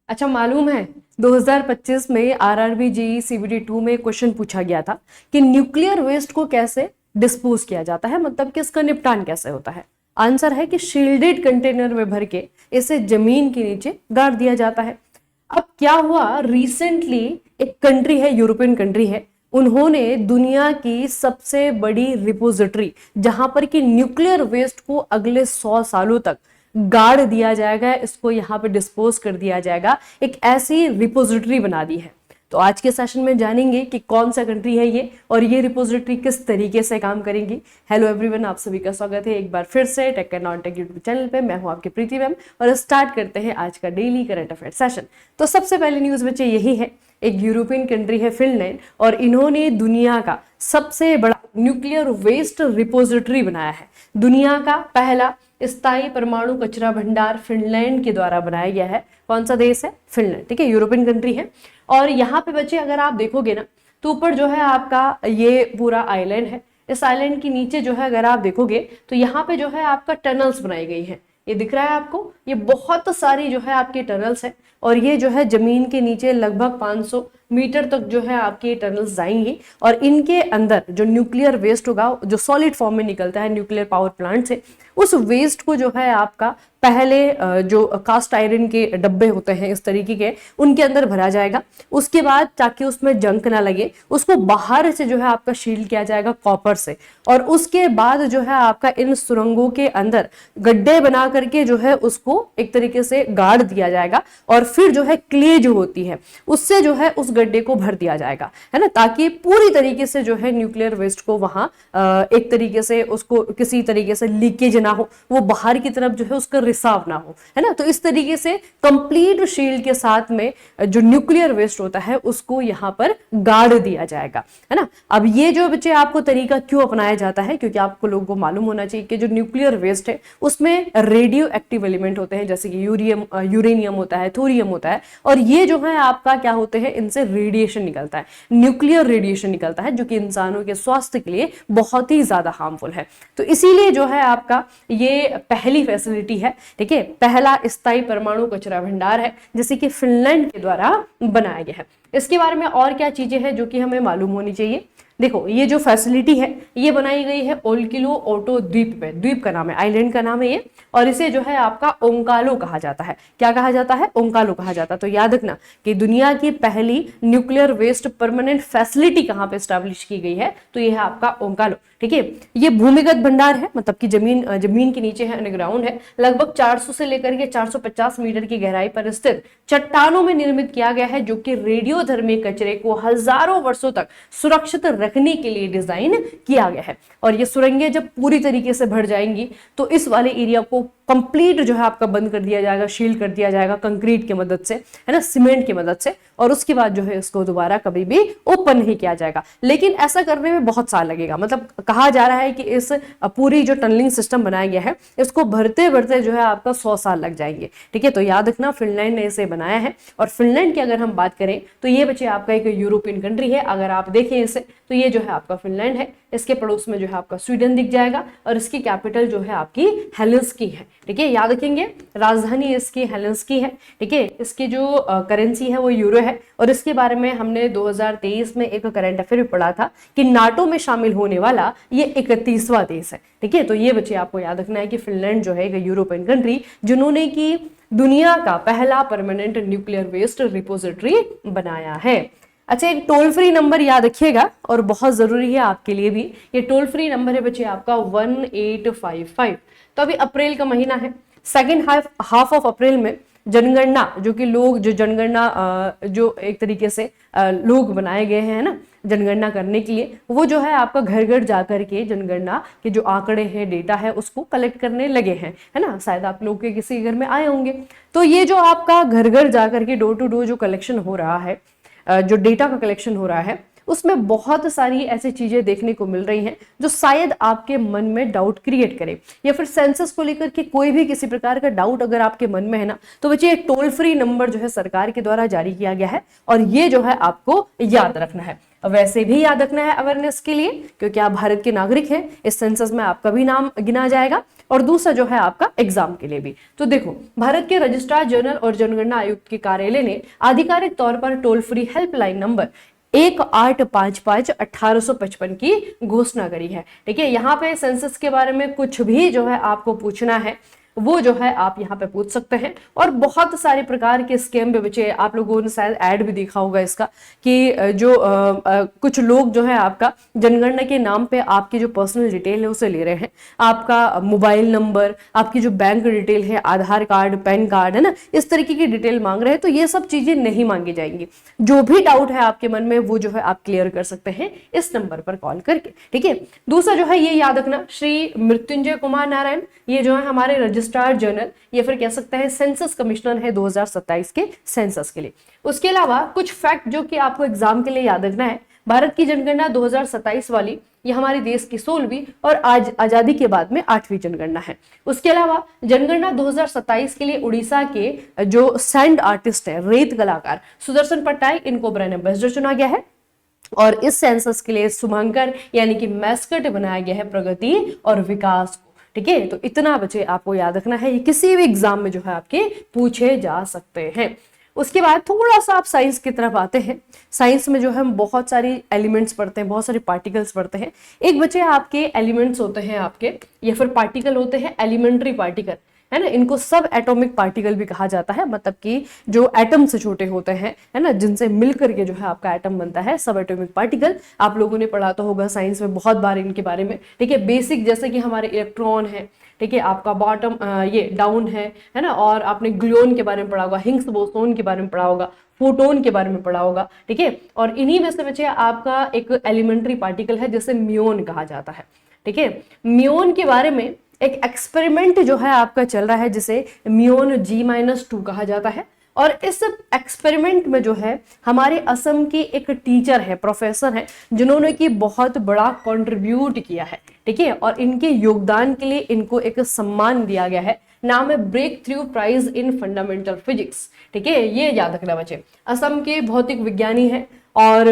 अच्छा, मालूम है 2025 में आरआरबी जेईई सीबीटी 2 में क्वेश्चन पूछा गया था कि न्यूक्लियर वेस्ट को कैसे डिस्पोज किया जाता है, मतलब कि इसका निपटान कैसे होता है। आंसर है कि शील्डेड कंटेनर में भर के इसे जमीन के नीचे गाड़ दिया जाता है। अब क्या हुआ, रिसेंटली एक कंट्री है, यूरोपियन कंट्री है, उन्होंने दुनिया की सबसे बड़ी रिपोजिटरी जहां पर कि न्यूक्लियर वेस्ट को अगले 100 सालों तक गाड़ दिया जाएगा, इसको यहाँ पे डिस्पोज कर दिया जाएगा, एक ऐसी रिपोजिटरी बना दी है। तो आज के सेशन में जानेंगे कि कौन सा कंट्री है ये और ये रिपोजिटरी किस तरीके से काम करेंगी। हेलो एवरीवन, आप सभी का स्वागत है एक बार फिर से tech and non tech YouTube channel पे। मैं हूं आपकी प्रीति मैम और स्टार्ट करते हैं आज का डेली करंट अफेयर सेशन। तो सबसे पहले न्यूज बच्चे यही है, एक यूरोपियन कंट्री है फिनलैंड और इन्होंने दुनिया का सबसे बड़ा न्यूक्लियर वेस्ट रिपोजिटरी बनाया है। दुनिया का पहला स्थायी परमाणु कचरा भंडार फिनलैंड के द्वारा बनाया गया है। कौन सा देश है? फिनलैंड, ठीक है, यूरोपियन कंट्री है। और यहाँ पे बच्चे अगर आप देखोगे ना तो ऊपर जो है आपका ये पूरा आइलैंड है। इस आइलैंड के नीचे जो है अगर आप देखोगे तो यहाँ पे जो है आपका टनल्स बनाई गई है। ये दिख रहा है आपको, ये बहुत सारी जो है आपकी टनल्स है और ये जो है जमीन के नीचे लगभग 500 मीटर तक जो है आपकी टनल्स जाएंगी और इनके अंदर जो न्यूक्लियर वेस्ट होगा, जो सॉलिड फॉर्म में निकलता है न्यूक्लियर पावर प्लांट से, उस वेस्ट को जो है आपका पहले जो कास्ट आयरन के डब्बे होते हैं इस तरीके के, उनके अंदर भरा जाएगा। उसके बाद ताकि उसमें जंक ना लगे उसको बाहर से जो है आपका शील्ड किया जाएगा कॉपर से, और उसके बाद जो है आपका इन सुरंगों के अंदर गड्ढे बना करके जो है उसको एक तरीके से गाड़ दिया जाएगा और फिर जो है क्ले जो होती है उससे जो है उस गड्ढे को भर दिया जाएगा, है ना, ताकि पूरी तरीके से जो है न्यूक्लियर वेस्ट को वहां एक तरीके से उसको किसी तरीके से लीकेज ना हो, वो बाहर की तरफ जो है उसका रिसाव ना हो, है ना। तो इस तरीके से कंप्लीट शील्ड के साथ में जो न्यूक्लियर वेस्ट होता है उसको यहाँ पर गाड़ दिया जाएगा, है ना। अब ये जो बच्चे आपको तरीका क्यों अपनाया जाता है, क्योंकि आपको लोगों को मालूम होना चाहिए कि जो न्यूक्लियर वेस्ट है उसमें रेडियो एक्टिव एलिमेंट होते हैं, जैसे कि यूरेनियम होता है, थोरियम होता है, और ये जो है आपका क्या होते हैं, इनसे रेडिएशन निकलता है, न्यूक्लियर रेडिएशन निकलता है, जो कि इंसानों के स्वास्थ्य के लिए बहुत ही ज्यादा हार्मफुल है। तो इसीलिए जो है आपका ये पहली फैसिलिटी है, ठीक है, पहला स्थायी परमाणु कचरा भंडार है जिसे कि फिनलैंड के द्वारा बनाया गया है। इसके बारे में और क्या चीजें हैं जो कि हमें मालूम होनी चाहिए। देखो, ये जो फैसिलिटी है ये बनाई गई है ओल्किलो ओटो द्वीप पे, द्वीप का नाम है, आइलैंड का नाम है ये, और इसे जो है आपका ओंकालो कहा जाता है। क्या कहा जाता है? ओंकालो कहा जाता है। तो याद रखना कि दुनिया की पहली न्यूक्लियर वेस्ट परमानेंट फैसिलिटी कहां पे स्टैब्लिश की गई है, तो ये है आपका ओंकालो, ठीक है। ये भूमिगत भंडार है, मतलब कि जमीन के नीचे है, अंडरग्राउंड है, लगभग 400 से लेकर के 450 मीटर की गहराई पर स्थित चट्टानों में निर्मित किया गया है, जो कि रेडियोधर्मी कचरे को हजारों वर्षों तक सुरक्षित रखने के लिए डिजाइन किया गया है। और ये सुरंगें जब पूरी तरीके से भर जाएंगी तो इस वाले एरिया को कंप्लीट जो है आपका बंद कर दिया जाएगा, शील्ड कर दिया जाएगा कंक्रीट की मदद से, है ना, सीमेंट की मदद से, और उसके बाद जो है इसको दोबारा कभी भी ओपन नहीं किया जाएगा। लेकिन ऐसा करने में बहुत साल लगेगा, मतलब कहा जा रहा है कि इस पूरी जो टनलिंग सिस्टम बनाया गया है इसको भरते भरते जो है आपका 100 साल लग जाएंगे, ठीक है। तो याद रखना फिनलैंड ने इसे बनाया है। और फिनलैंड की अगर हम बात करें तो ये बच्चे आपका एक यूरोपियन कंट्री है। अगर आप देखें इसे तो ये जो है आपका फिनलैंड है, इसके पड़ोस में जो है आपका स्वीडन दिख जाएगा और इसकी कैपिटल जो है आपकी हेलेंस्की है, ठीक है, याद रखेंगे, राजधानी इसकी हेलेंस्की है, ठीक है। इसकी जो करेंसी है वो यूरो है। और इसके बारे में हमने 2023 में एक करंट अफेयर में पढ़ा था कि नाटो में शामिल होने वाला ये 31वां देश है, ठीक है। तो ये बच्चे आपको याद रखना है कि फिनलैंड जो है एक यूरोपियन कंट्री जिन्होंने की दुनिया का पहला परमानेंट न्यूक्लियर वेस्ट रिपोजिटरी बनाया है। अच्छा, एक टोल फ्री नंबर याद रखिएगा और बहुत जरूरी है आपके लिए भी, ये टोल फ्री नंबर है बच्चे आपका 1855। तो अभी अप्रैल का महीना है, सेकेंड हाफ ऑफ अप्रैल में जनगणना, जो कि लोग जो जनगणना जो एक तरीके से लोग बनाए गए हैं ना जनगणना करने के लिए, वो जो है आपका घर घर जाकर के जनगणना के जो आंकड़े हैं, डेटा है, उसको कलेक्ट करने लगे हैं, है ना। शायद आप लोग के किसी घर में आए होंगे। तो ये जो आपका घर घर जाकर के डोर टू डोर जो कलेक्शन हो रहा है, जो डेटा का कलेक्शन हो रहा है, उसमें बहुत सारी ऐसी चीजें देखने को मिल रही हैं जो शायद आपके मन में डाउट क्रिएट करे, या फिर सेंसस को लेकर के कोई भी किसी प्रकार का डाउट अगर आपके मन में है ना, तो बच्चे एक टोल फ्री नंबर जो है सरकार के द्वारा जारी किया गया है और ये जो है आपको याद रखना है। वैसे भी याद रखना है अवेयरनेस के लिए, क्योंकि आप भारत के नागरिक हैं, इस सेंसस में आपका भी नाम गिना जाएगा। और दूसरा जो है आपका एग्जाम के लिए भी। तो देखो, भारत के रजिस्ट्रार जनरल और जनगणना आयुक्त के कार्यालय ने आधिकारिक तौर पर टोल फ्री हेल्पलाइन नंबर 1855 की घोषणा करी है। ठीक है, यहाँ पे सेंसस के बारे में कुछ भी जो है आपको पूछना है वो जो है आप यहाँ पे पूछ सकते हैं। और बहुत सारे प्रकार के स्कैम भी बचे, आप लोगों ने शायद ऐड भी देखा होगा इसका कि जो कुछ लोग जो है आपका जनगणना के नाम पे आपकी जो पर्सनल डिटेल है उसे ले रहे हैं, आपका मोबाइल नंबर, आपकी जो बैंक डिटेल है, आधार कार्ड, पैन कार्ड, है ना, इस तरीके की डिटेल मांग रहे हैं। तो ये सब चीजें नहीं मांगी जाएंगी। जो भी डाउट है आपके मन में वो जो है आप क्लियर कर सकते हैं इस नंबर पर कॉल करके। ठीक है, दूसरा जो है ये याद रखना, श्री मृत्युंजय कुमार नारायण, ये जो है हमारे रजिस्ट्रार जनरल या फिर कह सकते हैं सेंसस कमिश्नर है 2027 के सेंसस के लिए। उसके अलावा कुछ फैक्ट जो कि आपको एग्जाम के लिए याद रखना है, भारत की जनगणना 2027 वाली ये हमारे देश की 16वीं और आज आजादी के बाद में 8वीं जनगणना है। उसके अलावा जनगणना 2027 के लिए उड़ीसा के जो सैंड आर्टिस्ट है, रेत कलाकार सुदर्शन पट्टाई, इनको ब्रांड एम्बेसडर चुना गया है। और इस सेंसस के लिए शुभंकर यानी कि मैस्कट बनाया गया है प्रगति और विकास को। ठीक है, तो इतना बचे आपको याद रखना है, ये किसी भी एग्जाम में जो है आपके पूछे जा सकते हैं। उसके बाद थोड़ा सा आप साइंस की तरफ आते हैं। साइंस में जो है हम बहुत सारी एलिमेंट्स पढ़ते हैं, बहुत सारे पार्टिकल्स पढ़ते हैं। एक बचे आपके एलिमेंट्स होते हैं आपके या फिर पार्टिकल होते हैं एलिमेंट्री पार्टिकल, है ना, इनको सब एटॉमिक पार्टिकल भी कहा जाता है, मतलब कि जो एटम से छोटे होते हैं, है ना, जिनसे मिलकर के जो है आपका एटम बनता है, सब एटॉमिक पार्टिकल। आप लोगों ने पढ़ा तो होगा साइंस में बहुत बार इनके बारे में। ठीक है, बेसिक जैसे कि हमारे इलेक्ट्रॉन है, ठीक है, आपका बॉटम ये डाउन है ना, और आपने ग्लून के बारे में पढ़ा होगा, हिग्स बोसोन के बारे में पढ़ा होगा, फोटोन के बारे में पढ़ा होगा। ठीक है, और इन्हीं में से बचे आपका एक एलिमेंट्री पार्टिकल है जिसे म्यून कहा जाता है। ठीक है, म्यून के बारे में एक एक्सपेरिमेंट जो है आपका चल रहा है जिसे म्यून G-2 कहा जाता है। और इस एक्सपेरिमेंट में जो है हमारे असम की एक टीचर है, प्रोफेसर है, जिन्होंने की बहुत बड़ा कंट्रीब्यूट किया है। ठीक है, और इनके योगदान के लिए इनको एक सम्मान दिया गया है, नाम है breakthrough prize in fundamental physics. ठीक है, ये याद रखना बच्चे। असम के भौतिक विज्ञानी है और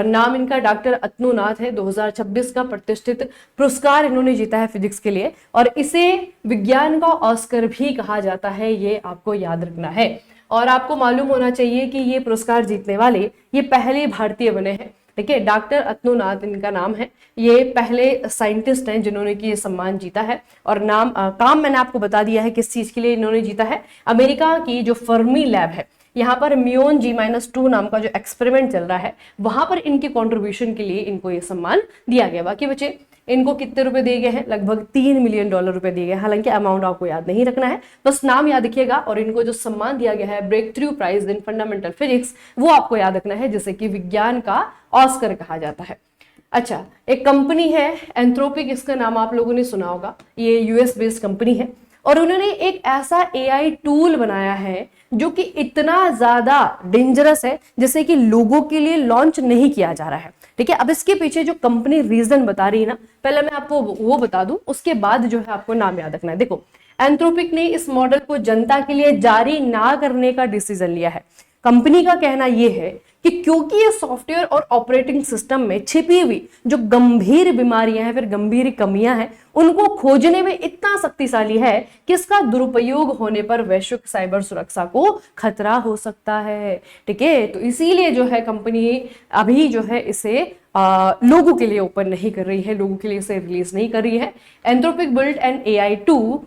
नाम इनका डॉक्टर अतनुनाथ है। 2026 का प्रतिष्ठित पुरस्कार इन्होंने जीता है फिजिक्स के लिए, और इसे विज्ञान का ऑस्कर भी कहा जाता है, ये आपको याद रखना है। और आपको मालूम होना चाहिए कि ये पुरस्कार जीतने वाले ये पहले भारतीय बने हैं। ठीक है, डॉक्टर अतनुनाथ इनका नाम है, ये पहले साइंटिस्ट हैं जिन्होंने कि ये सम्मान जीता है। और नाम काम मैंने आपको बता दिया है किस चीज के लिए इन्होंने जीता है। अमेरिका की जो फर्मी लैब है, यहाँ पर म्यून G-2 नाम का जो एक्सपेरिमेंट चल रहा है, वहां पर इनके कंट्रीब्यूशन के लिए इनको ये सम्मान दिया गया। बाकी बच्चे इनको कितने रुपए दिए गए हैं? लगभग $3 मिलियन रुपए दिए गए। हालांकि अमाउंट आपको याद नहीं रखना है, बस नाम याद रखिएगा। और इनको जो सम्मान दिया गया है breakthrough prize in fundamental physics, वो आपको याद रखना है, जिसे कि विज्ञान का ऑस्कर कहा जाता है। अच्छा, एक कंपनी है एंथ्रोपिक, इसका नाम आप लोगों ने सुना होगा। ये यूएस बेस्ड कंपनी है और उन्होंने एक ऐसा एआई टूल बनाया है जो कि इतना ज्यादा डेंजरस है जिसे कि लोगों के लिए लॉन्च नहीं किया जा रहा है। ठीक है, अब इसके पीछे जो कंपनी रीजन बता रही है ना, पहले मैं आपको वो बता दूं, उसके बाद जो है आपको नाम याद रखना है। देखो, एंथ्रोपिक ने इस मॉडल को जनता के लिए जारी ना करने का डिसीजन लिया है। कंपनी का कहना यह है कि क्योंकि ये सॉफ्टवेयर और ऑपरेटिंग सिस्टम में छिपी हुई जो गंभीर बीमारियां हैं, फिर गंभीर कमियां हैं, उनको खोजने में इतना शक्तिशाली है कि इसका दुरुपयोग होने पर वैश्विक साइबर सुरक्षा को खतरा हो सकता है। ठीक है, तो इसीलिए जो है कंपनी अभी जो है इसे लोगों के लिए ओपन नहीं कर रही है, लोगों के लिए इसे रिलीज नहीं कर रही है। Anthropic build an AI too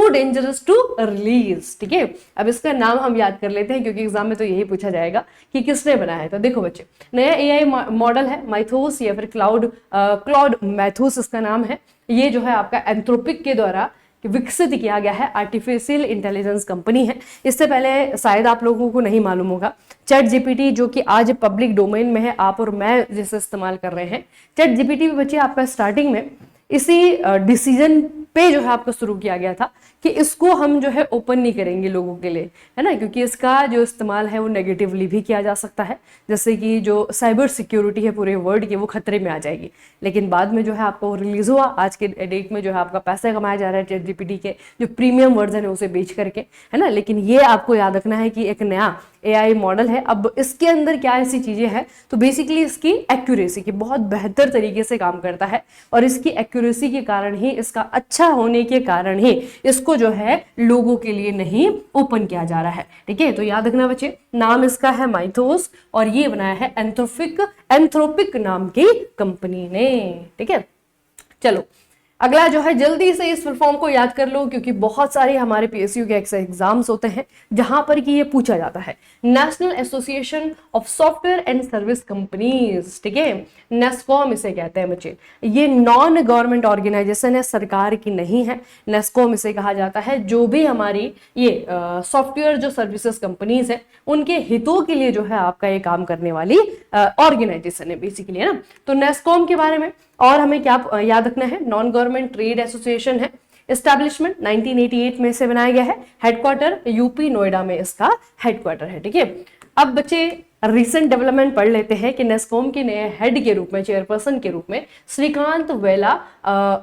dangerous to release. ठीक है, अब इसका नाम हम याद कर लेते हैं क्योंकि एग्जाम में तो यही पूछा जाएगा कि किसने बनाया है। तो देखो बच्चे, नया AI मॉडल है माइथोस या फिर क्लाउड मैथोस इसका नाम है। ये जो है आपका एंथ्रोपिक के द्वारा विकसित किया गया है, आर्टिफिशियल इंटेलिजेंस कंपनी है। इससे पहले शायद आप लोगों को नहीं मालूम होगा, चैट जीपीटी जो कि आज पब्लिक डोमेन में है, आप और मैं जिसे इस्तेमाल कर रहे हैं, चैट जीपीटी भी बच्चे आपका स्टार्टिंग में इसी डिसीजन पे जो है आपको शुरू किया गया था कि इसको हम जो है ओपन नहीं करेंगे लोगों के लिए, है ना, क्योंकि इसका जो इस्तेमाल है वो नेगेटिवली भी किया जा सकता है, जैसे कि जो साइबर सिक्योरिटी है पूरे वर्ल्ड की वो खतरे में आ जाएगी। लेकिन बाद में जो है आपको रिलीज हुआ, आज के डेट में जो है आपका पैसा कमाया जा रहा है चैट जीपीटी के जो प्रीमियम वर्जन है उसे बेच करके, है ना। लेकिन ये आपको याद रखना है कि एक नया AI मॉडल है। अब इसके अंदर क्या ऐसी चीजें हैं, तो बेसिकली इसकी एक्यूरेसी की बहुत बेहतर तरीके से काम करता है और इसकी एक्यूरेसी के कारण ही इसका अच्छा अच्छा होने के कारण ही इसको जो है लोगों के लिए नहीं ओपन किया जा रहा है। ठीक है, तो याद रखना बच्चे, नाम इसका है माइथोस और ये बनाया है एंथ्रोपिक नाम की कंपनी ने। ठीक है, चलो अगला जो है, जल्दी से इस फुल फॉर्म को याद कर लो क्योंकि बहुत सारे हमारे पीएसयू के एग्जाम्स होते हैं जहां पर कि ये पूछा जाता है। National association of software and service companies, ठीक है, नेस्कॉम इसे कहते हैं बच्चे। ये नॉन गवर्नमेंट ऑर्गेनाइजेशन है, सरकार की नहीं है। नेस्कॉम इसे कहा जाता है। जो भी हमारी ये सॉफ्टवेयर जो सर्विसेज कंपनीज है उनके हितों के लिए जो है आपका ये काम करने वाली ऑर्गेनाइजेशन है बेसिकली, है ना। तो नेस्कॉम के बारे में और हमें क्या याद रखना है, नॉन गवर्नमेंट ट्रेड एसोसिएशन है। एस्टैब्लिशमेंट 1988 में से बनाया गया है। हेडक्वार्टर यूपी नोएडा में इसका हेडक्वार्टर है। ठीक है, अब बच्चे रिसेंट डेवलपमेंट पढ़ लेते हैं कि नेस्कॉम के नए हेड के रूप में, चेयरपर्सन के रूप में श्रीकांत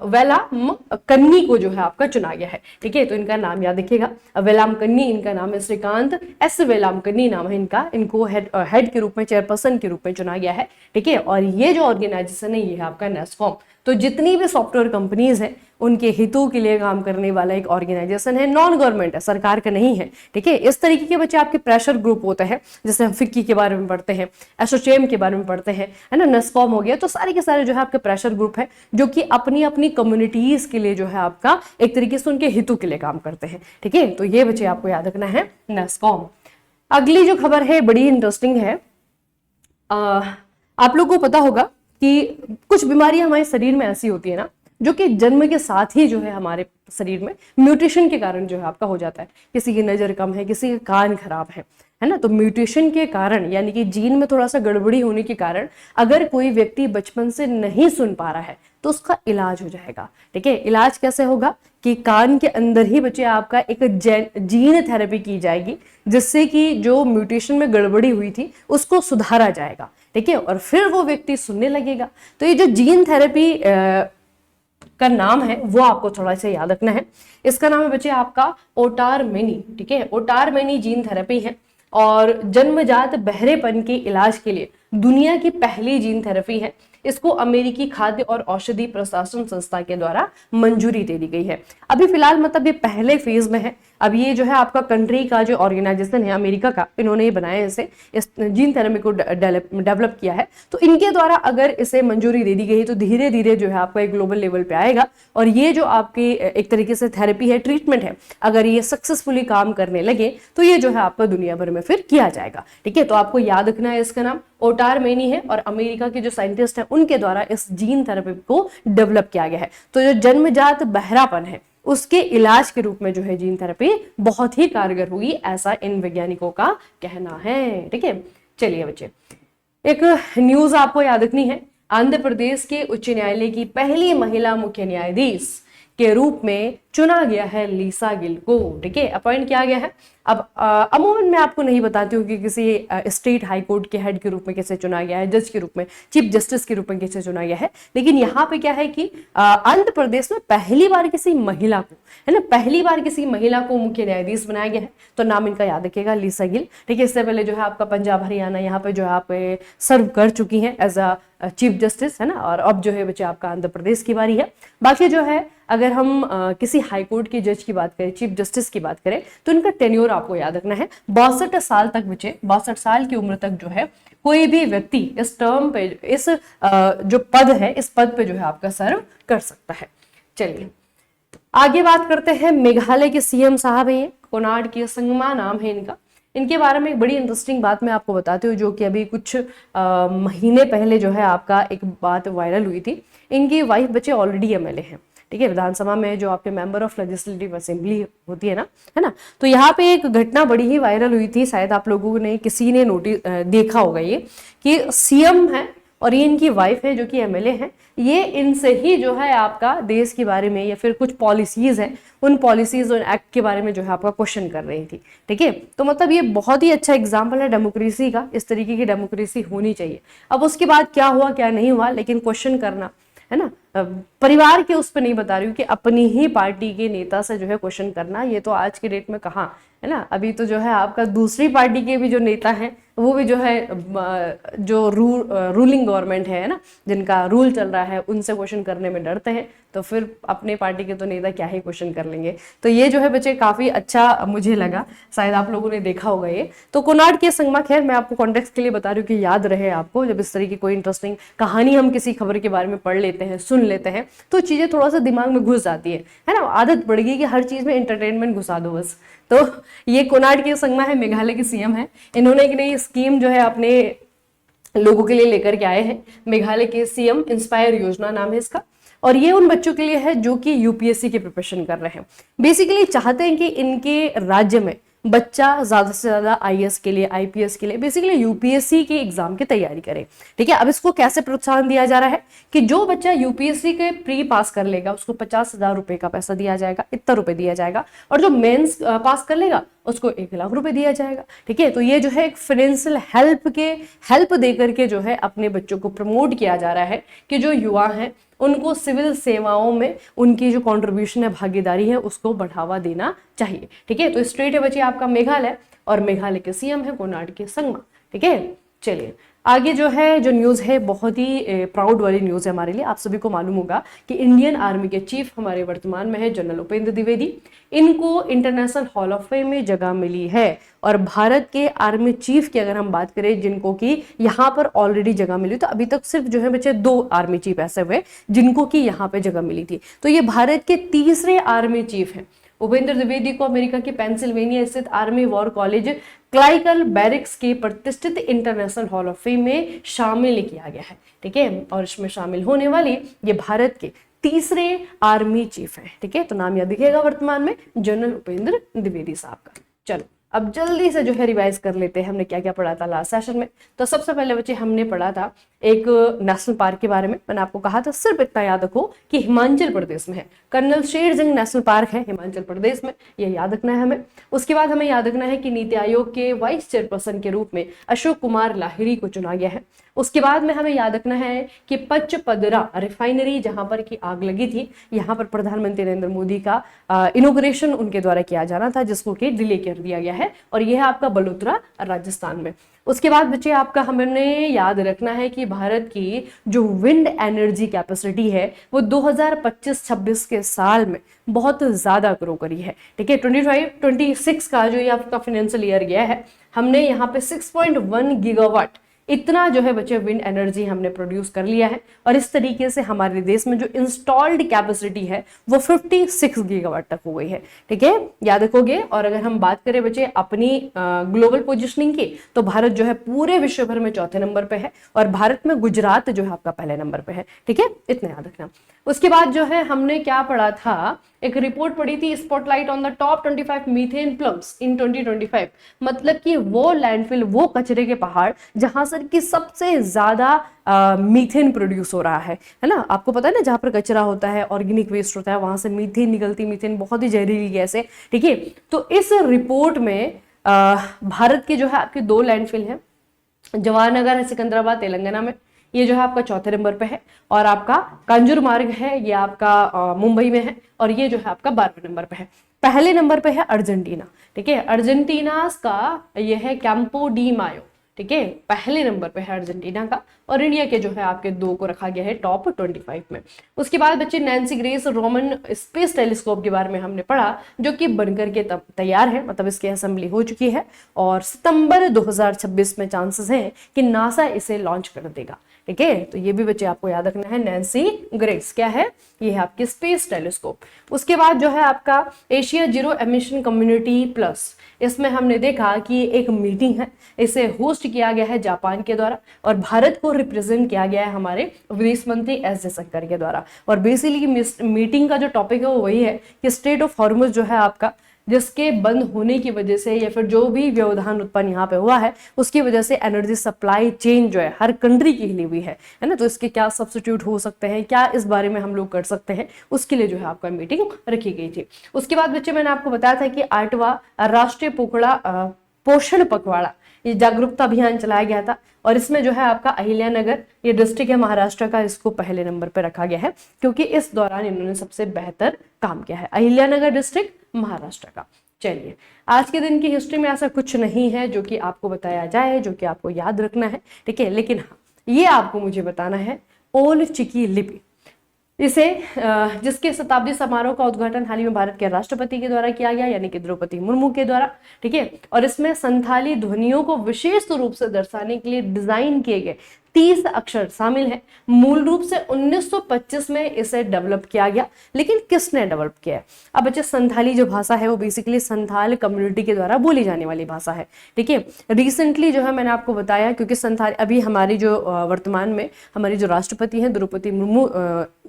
वेलामकन्नी को जो है आपका चुना गया है। ठीक है, तो इनका नाम याद रखिएगा, वेलामकन्नी इनका नाम है, श्रीकांत एस वेलामकन्नी नाम है इनका। इनको हेड के रूप में, चेयरपर्सन के रूप में चुना गया है। ठीक है, और ये जो ऑर्गेनाइजेशन है ये है आपका नेस्कॉम। तो जितनी भी सॉफ्टवेयर कंपनीज हैं उनके हितों के लिए काम करने वाला एक ऑर्गेनाइजेशन है, नॉन गवर्नमेंट है, सरकार का नहीं है। ठीक है, इस तरीके के बच्चे आपके प्रेशर ग्रुप होते हैं, जैसे हम फिक्की के बारे में पढ़ते हैं, एसोचेम के बारे में पढ़ते हैं, है ना, नेस्कॉम हो गया। तो सारे के सारे जो है आपके प्रेशर ग्रुप है जो कि अपनी अपनी कम्युनिटीज के लिए जो है आपका एक तरीके से उनके हितों के लिए काम करते हैं। ठीक है, तो ये बच्चे आपको याद रखना है नेस्कॉम। अगली जो खबर है बड़ी इंटरेस्टिंग है। आप लोगों को पता होगा कि कुछ बीमारियां हमारे शरीर में ऐसी होती है ना जो कि जन्म के साथ ही जो है हमारे शरीर में म्यूटेशन के कारण जो है आपका हो जाता है। किसी की नजर कम है, किसी का कान खराब है ना, तो म्यूटेशन के कारण यानी कि जीन में थोड़ा सा गड़बड़ी होने के कारण अगर कोई व्यक्ति बचपन से नहीं सुन पा रहा है तो उसका इलाज हो जाएगा। ठीक है, इलाज कैसे होगा कि कान के अंदर ही बच्चे आपका एक जीन थेरेपी की जाएगी जिससे कि जो म्यूटेशन में गड़बड़ी हुई थी उसको सुधारा जाएगा। ठीक है, और फिर वो व्यक्ति सुनने लगेगा। तो ये जो जीन थेरेपी का नाम है वो आपको थोड़ा सा याद रखना है। इसका नाम है बच्चे आपका ओटारमेनी। ठीक है, ओटारमेनी जीन थेरेपी है और जन्मजात बहरेपन के इलाज के लिए दुनिया की पहली जीन थेरेपी है। इसको अमेरिकी खाद्य और औषधि प्रशासन संस्था के द्वारा मंजूरी दे दी गई है। अभी फिलहाल मतलब ये पहले फेज में है। अब ये जो है आपका कंट्री का जो ऑर्गेनाइजेशन है अमेरिका का, इन्होंने ये बनाया इसे, इस जीन थेरेपी को डेवलप किया है। तो इनके द्वारा अगर इसे मंजूरी दे दी गई तो धीरे धीरे जो है आपका एक ग्लोबल लेवल पे आएगा और ये जो आपकी एक तरीके से थेरेपी है, ट्रीटमेंट है, अगर ये सक्सेसफुली काम करने लगे तो ये जो है आपका दुनिया भर में फिर किया जाएगा। ठीक है, तो आपको याद रखना है इसका नाम ओटारमेनी है और अमेरिका के जो साइंटिस्ट हैं उनके द्वारा इस जीन थेरेपी को डेवलप किया गया है। तो जो जन्मजात बहरापन है उसके इलाज के रूप में जो है जीन थेरेपी बहुत ही कारगर हुई, ऐसा इन वैज्ञानिकों का कहना है। ठीक है, चलिए बच्चे एक न्यूज आपको याद रखनी है। आंध्र प्रदेश के उच्च न्यायालय की पहली महिला मुख्य न्यायाधीश के रूप में चुना गया है लीसा गिल को। ठीक है, अपॉइंट किया गया है। अब अमूमन मैं आपको नहीं बताती हूँ कि किसी स्टेट हाई कोर्ट के हेड के रूप में कैसे चुना गया है, जज के रूप में, चीफ जस्टिस के रूप में कैसे चुना गया है, लेकिन यहाँ पे क्या है कि आंध्र प्रदेश में पहली बार किसी महिला को, है ना, पहली बार किसी महिला को मुख्य न्यायाधीश बनाया गया है। तो नाम इनका याद रखिएगा, लीसा गिल। ठीक है, इससे पहले जो है आपका पंजाब हरियाणा यहाँ पे जो है आप सर्व कर चुकी हैं एज अ चीफ जस्टिस, है ना, और अब जो है बच्चे आपका आंध्र प्रदेश की बारी है। बाकी जो है अगर हम किसी हाई कोर्ट के जज की बात करें, चीफ जस्टिस की बात करें, तो इनका टेन्योर आपको याद रखना है 62 साल तक बचे, 62 साल की उम्र तक जो है कोई भी व्यक्ति इस टर्म पे, इस जो पद है, इस पद पे जो है आपका सर्व कर सकता है। चलिए आगे बात करते हैं। मेघालय के सीएम साहब हैं, कोनार्ड की संगमा नाम है इनका। इनके बारे में एक बड़ी इंटरेस्टिंग बात मैं आपको बताती हूँ जो कि अभी कुछ महीने पहले जो है आपका एक बात वायरल हुई थी। इनकी वाइफ बच्चे ऑलरेडी एमएलए हैं। ठीक है, विधानसभा में जो आपके मेंबर ऑफ लेजिस्लेटिव असेंबली होती है ना, तो यहाँ पे एक घटना बड़ी ही वायरल हुई थी। शायद आप लोगों ने किसी ने नोटिस देखा होगा ये कि सीएम है और ये इनकी वाइफ है जो कि एमएलए है, ये इनसे ही जो है आपका देश के बारे में या फिर कुछ पॉलिसीज हैं उन पॉलिसीज और एक्ट के बारे में जो है आपका क्वेश्चन कर रही थी। ठीक है, तो मतलब ये बहुत ही अच्छा एग्जाम्पल है डेमोक्रेसी का। इस तरीके की डेमोक्रेसी होनी चाहिए। अब उसके बाद क्या हुआ क्या नहीं हुआ, लेकिन क्वेश्चन करना, है ना, परिवार के उस पर नहीं बता रही हूँ कि अपनी ही पार्टी के नेता से जो है क्वेश्चन करना, ये तो आज के डेट में कहाँ है ना। अभी तो जो है आपका दूसरी पार्टी के भी जो नेता हैं वो भी जो है जो रूलिंग गवर्नमेंट है ना, जिनका रूल चल रहा है, उनसे क्वेश्चन करने में डरते हैं, तो फिर अपने पार्टी के तो नेता क्या ही क्वेश्चन कर लेंगे। तो ये जो है बच्चे काफी अच्छा मुझे लगा, शायद आप लोगों ने देखा होगा ये। तो कोणार्क के संगमा, खैर मैं आपको कॉन्टेक्स्ट के लिए बता रही हूँ कि याद रहे आपको, जब इस तरह की कोई इंटरेस्टिंग कहानी हम किसी खबर के बारे में पढ़ लेते हैं, सुन लेते हैं, तो चीजें थोड़ा सा दिमाग में घुस जाती है ना। आदत पड़ गई कि हर चीज में एंटरटेनमेंट घुसा दो बस। तो ये कोणार्क के संगमा है, मेघालय के सीएम है। इन्होंने एक नई स्कीम जो है अपने लोगों के लिए लेकर के आए हैं। मेघालय के सीएम इंस्पायर योजना नाम है इसका, और ये उन बच्चों के लिए है जो कि यूपीएससी की प्रिपरेशन कर रहे हैं। बेसिकली चाहते हैं कि इनके राज्य में बच्चा ज्यादा से ज्यादा आईएएस के लिए, आईपीएस के लिए, बेसिकली यूपीएससी के एग्जाम की तैयारी करे। ठीक है, अब इसको कैसे प्रोत्साहन दिया जा रहा है कि जो बच्चा यूपीएससी के प्री पास कर लेगा उसको 50,000 रुपए का पैसा दिया जाएगा, इतना रुपए दिया जाएगा, और जो मेंस पास कर लेगा उसको 1,00,000 रुपए दिया जाएगा। ठीक है, तो ये जो है एक फाइनेंशियल हेल्प दे करके जो है अपने बच्चों को प्रमोट किया जा रहा है कि जो युवा हैं उनको सिविल सेवाओं में उनकी जो कंट्रीब्यूशन है, भागीदारी है, उसको बढ़ावा देना चाहिए। ठीक है, तो स्टेट है बच्चे आपका मेघालय, और मेघालय के सीएम है कोणार्क के संगमा। ठीक है, चलिए आगे जो है जो न्यूज है बहुत ही प्राउड वाली न्यूज है हमारे लिए। आप सभी को मालूम होगा कि इंडियन आर्मी के चीफ हमारे वर्तमान में है जनरल उपेंद्र द्विवेदी। इनको इंटरनेशनल हॉल ऑफ फेम में जगह मिली है, और भारत के आर्मी चीफ की अगर हम बात करें जिनको कि यहाँ पर ऑलरेडी जगह मिली, तो अभी तक सिर्फ जो है बच्चे 2 आर्मी चीफ ऐसे हुए जिनको कि यहाँ पे जगह मिली थी। तो ये भारत के तीसरे आर्मी चीफ हैं। उपेंद्र द्विवेदी को अमेरिका के पेंसिल्वेनिया स्थित आर्मी वॉर कॉलेज क्लाइकल बैरिक्स के प्रतिष्ठित इंटरनेशनल हॉल ऑफ फेम में शामिल किया गया है। ठीक है, और इसमें शामिल होने वाले ये भारत के तीसरे आर्मी चीफ हैं। ठीक है, तो नाम याद रखिएगा वर्तमान में जनरल उपेंद्र द्विवेदी साहब का। चलो अब जल्दी से जो है रिवाइज कर लेते हैं हमने क्या क्या पढ़ा था लास्ट सेशन में। तो सबसे पहले बच्चे हमने पढ़ा था एक नेशनल पार्क के बारे में। मैंने आपको कहा था सिर्फ इतना याद रखो कि हिमाचल प्रदेश में है, कर्नल शेरजंग नेशनल पार्क है हिमाचल प्रदेश में, ये याद रखना है हमें। उसके बाद हमें याद रखना है कि नीति आयोग के वाइस चेयरपर्सन के रूप में अशोक कुमार लाहिरी को चुना गया है। उसके बाद में हमें याद रखना है कि पचपदरा रिफाइनरी जहां पर की आग लगी थी, यहाँ पर प्रधानमंत्री नरेंद्र मोदी का इनोग्रेशन उनके द्वारा किया जाना था, जिसको कि डिले कर दिया गया है, और यह है आपका बलोत्रा राजस्थान में। उसके बाद बच्चे आपका हमने याद रखना है कि भारत की जो विंड एनर्जी कैपेसिटी है वो 2025-26 के साल में बहुत ज्यादा ग्रो करी है। ठीक है, 25-26 का जो ये आपका फाइनेंशियल ईयर गया है, हमने यहाँ पे 6.1 गीगावाट इतना जो है बच्चे विंड एनर्जी हमने प्रोड्यूस कर लिया है, और इस तरीके से हमारे देश में जो इंस्टॉल्ड कैपेसिटी है वो 56 गीगावाट तक हो गई है। ठीक है, याद रखोगे। और अगर हम बात करें बच्चे अपनी ग्लोबल पोजिशनिंग की, तो भारत जो है पूरे विश्व भर में 4थे नंबर पे है, और भारत में गुजरात जो है आपका पहले नंबर पे है। ठीक है, इतना याद रखना। उसके बाद जो है हमने क्या पढ़ा था, एक रिपोर्ट पढ़ी थी spotlight on the top 25 methane plumes in 2025। मतलब कि वो लैंडफिल, वो कचरे के पहाड़ जहां से कि सबसे ज्यादा मीथेन प्रोड्यूस हो रहा है ना। आपको पता है ना, जहां पर कचरा होता है, ऑर्गेनिक वेस्ट होता है, वहां से मीथेन निकलती, मीथेन बहुत ही जहरीली गैस है। ठीक है, तो इस रिपोर्ट में भारत के जो है आपके 2 लैंडफिल हैं, जवाहरनगर है सिकंदराबाद तेलंगाना में, ये जो है आपका 4थे नंबर पे है, और आपका कांजूर मार्ग है ये आपका मुंबई में है, और ये जो है आपका 12वें नंबर पे है। पहले नंबर पे है अर्जेंटीना। ठीक है, अर्जेंटीना का ये है कैंपो डी मायो। ठीक है, पहले नंबर पे है अर्जेंटीना का, और इंडिया के जो है आपके 2 को रखा गया है टॉप 25 में। उसके बाद बच्चे Nancy grace Roman space telescope के बारे में हमने पढ़ा, जो कि बनकर के तैयार है, मतलब इसकी असेंबली हो चुकी है, और सितंबर 2026 में चांसेस हैं कि नासा इसे लॉन्च कर देगा। ठीक है, तो ये भी बच्चे आपको याद रखना है। नैन्सी ग्रेस क्या है, ये है आपकी स्पेस टेलीस्कोप। उसके बाद जो है आपका Asia zero emission community plus, इसमें हमने देखा कि एक मीटिंग है, इसे होस्ट किया गया है जापान के द्वारा, और भारत को रिप्रेजेंट किया गया है हमारे विदेश मंत्री एस जयशंकर के द्वारा। और बेसिकली मीटिंग का जो टॉपिक है वो वही है कि स्ट्रेट ऑफ हॉर्मुज जो है आपका, जिसके बंद होने की वजह से या फिर जो भी व्यवधान उत्पन्न यहाँ पे हुआ है उसकी वजह से एनर्जी सप्लाई चेन जो है हर कंट्री की हिली हुई है ना। तो इसके क्या सब्स्टिट्यूट हो सकते हैं, क्या इस बारे में हम लोग कर सकते हैं, उसके लिए जो है आपका मीटिंग रखी गई थी। उसके बाद बच्चे मैंने आपको बताया था कि 8वां राष्ट्रीय पोषण पखवाड़ा, ये जागरूकता अभियान चलाया गया था। और इसमें जो है आपका अहिल्यानगर, ये डिस्ट्रिक्ट है महाराष्ट्र का, इसको पहले नंबर पर रखा गया है क्योंकि इस दौरान इन्होंने सबसे बेहतर काम किया है। अहिल्यानगर डिस्ट्रिक्ट महाराष्ट्र का। चलिए, आज के दिन की हिस्ट्री में ऐसा कुछ नहीं है जो कि आपको बताया जाए, जो कि आपको याद रखना है, ठीक है। लेकिन हाँ, ये आपको मुझे बताना है ओल चिकी लिपि, इसे जिसके शताब्दी समारोह का उद्घाटन हाल ही में भारत के राष्ट्रपति के द्वारा किया गया, यानी कि द्रौपदी मुर्मू के द्वारा, ठीक है। और इसमें संथाली ध्वनियों को विशेष रूप से दर्शाने के लिए डिजाइन किए गए 30 अक्षर शामिल हैं। मूल रूप से 1925 में इसे डेवलप किया गया। लेकिन किसने डेवलप किया है? अब बच्चे, संथाली जो भाषा है वो बेसिकली संथाल कम्युनिटी के द्वारा बोली जाने वाली भाषा है, ठीक है। रिसेंटली जो है मैंने आपको बताया, क्योंकि संथाली अभी हमारी जो वर्तमान में हमारी जो राष्ट्रपति हैं द्रौपदी मुर्मू,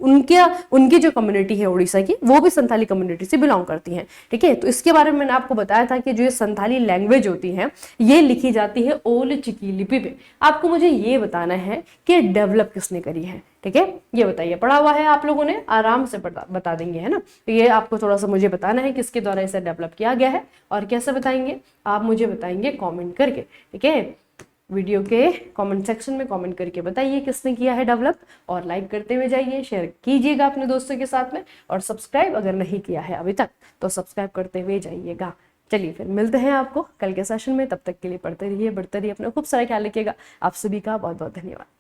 उनकी जो कम्युनिटी है उड़ीसा की, वो भी संथाली कम्युनिटी से बिलोंग करती हैं, ठीक है। तो इसके बारे में मैंने आपको बताया था कि जो ये संथाली लैंग्वेज होती है ये लिखी जाती है ओल चिकी लिपि पे। आपको मुझे ये बताना है कि डेवलप किसने करी है, ठीक है। ये बताइए, पढ़ा हुआ है आप लोगों ने, आराम से बता देंगे, है ना। तो ये आपको थोड़ा सा मुझे बताना है किसके द्वारा इसे डेवलप किया गया है और कैसे बताएंगे, आप मुझे बताएंगे कमेंट करके, ठीक है। वीडियो के कमेंट सेक्शन में कमेंट करके बताइए किसने किया है डेवलप, और लाइक करते हुए जाइए, शेयर कीजिएगा अपने दोस्तों के साथ में, और सब्सक्राइब अगर नहीं किया है अभी तक तो सब्सक्राइब करते हुए जाइएगा। चलिए फिर मिलते हैं आपको कल के सेशन में, तब तक के लिए पढ़ते रहिए, बढ़ते रहिए, अपना खूब सारा ख्याल रखिएगा। आप सभी का बहुत बहुत धन्यवाद।